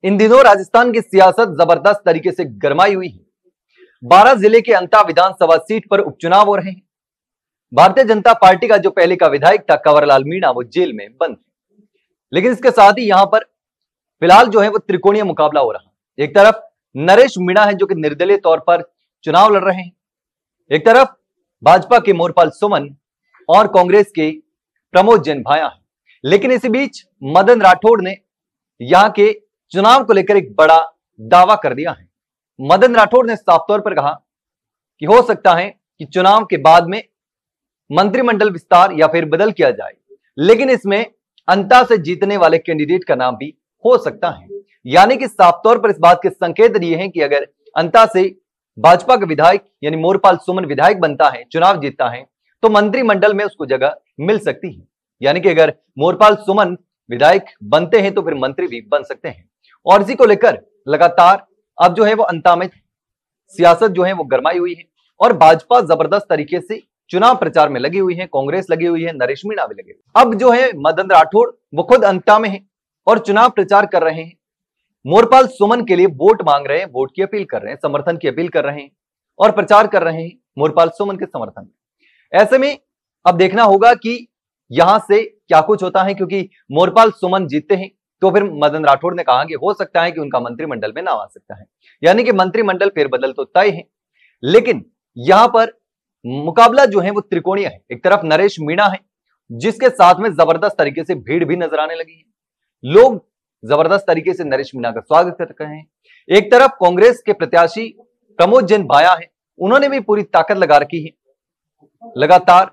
इन दिनों राजस्थान की सियासत जबरदस्त तरीके से गरमाई हुई है। 12 जिले के अंता विधानसभा सीट पर उपचुनाव हो रहे हैं। भारतीय जनता पार्टी का जो पहले का विधायक था कंवरलाल मीणा, वो जेल में बंद है। लेकिन इसके साथ ही यहां पर फिलहाल जो है वो त्रिकोणीय मुकाबला हो रहा है। एक तरफ नरेश मीणा है जो कि निर्दलीय तौर पर चुनाव लड़ रहे हैं, एक तरफ भाजपा के मोरपाल सुमन और कांग्रेस के प्रमोद जैन भाया है। लेकिन इसी बीच मदन राठौड़ ने यहां के चुनाव को लेकर एक बड़ा दावा कर दिया है। मदन राठौड़ ने साफ तौर पर कहा कि हो सकता है कि चुनाव के बाद में मंत्रिमंडल विस्तार या फिर बदल किया जाए, लेकिन इसमें अंता से जीतने वाले कैंडिडेट का नाम भी हो सकता है। यानी कि साफ तौर पर इस बात के संकेत दिए हैं कि अगर अंता से भाजपा का विधायक यानी मोरपाल सुमन विधायक बनता है, चुनाव जीतता है, तो मंत्रिमंडल में उसको जगह मिल सकती है। यानी कि अगर मोरपाल सुमन विधायक बनते हैं तो फिर मंत्री भी बन सकते हैं। और इसी को लेकर लगातार अब जो है वो अंता में सियासत जो है वो गरमाई हुई है और भाजपा जबरदस्त तरीके से चुनाव प्रचार में लगी हुई है, कांग्रेस लगी हुई है, नरेश मीणा भी लगे। अब जो है मदन राठौड़ वो खुद अंता में है और चुनाव प्रचार कर रहे हैं। मोरपाल सुमन के लिए वोट मांग रहे हैं, वोट की अपील कर रहे हैं, समर्थन की अपील कर रहे हैं और प्रचार कर रहे हैं मोरपाल सुमन के समर्थन में। ऐसे में अब देखना होगा कि यहां से क्या कुछ होता है, क्योंकि मोरपाल सुमन जीतते हैं तो फिर मदन राठौड़ ने कहा कि हो सकता है कि उनका मंत्रिमंडल में नाम आ सकता है, यानी कि मंत्रिमंडल फेरबदल तो तय है। लेकिन यहां पर मुकाबला जो है वो त्रिकोणीय है। एक तरफ नरेश मीणा है जिसके साथ में जबरदस्त तरीके से भीड़ भी नजर आने लगी है, लोग जबरदस्त तरीके से नरेश मीणा का स्वागत कर रहे हैं। एक तरफ कांग्रेस के प्रत्याशी प्रमोद जैन भाया है, उन्होंने भी पूरी ताकत लगा रखी है, लगातार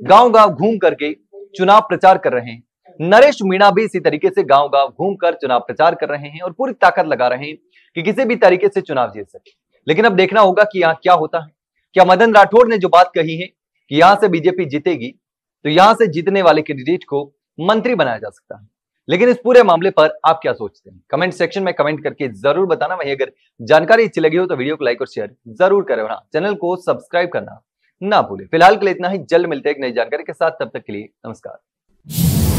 गांव गांव घूम करके चुनाव प्रचार कर रहे हैं। नरेश मीणा भी इसी तरीके से गांव गांव घूमकर चुनाव प्रचार कर रहे हैं और पूरी ताकत लगा रहे हैं कि किसी भी तरीके से चुनाव जीत सके। लेकिन अब देखना होगा कि यहां क्या होता है। क्या मदन राठौड़ ने जो बात कही है कि यहां से बीजेपी जीतेगी तो यहां से जीतने वाले कैंडिडेट को मंत्री बनाया जा सकता है, लेकिन इस पूरे मामले पर आप क्या सोचते हैं कमेंट सेक्शन में कमेंट करके जरूर बताना। वहीं अगर जानकारी अच्छी लगी हो तो वीडियो को लाइक और शेयर जरूर करें और चैनल को सब्सक्राइब करना ना भूलें। फिलहाल के लिए इतना ही, जल्द मिलते हैं एक नई जानकारी के साथ, तब तक के लिए नमस्कार।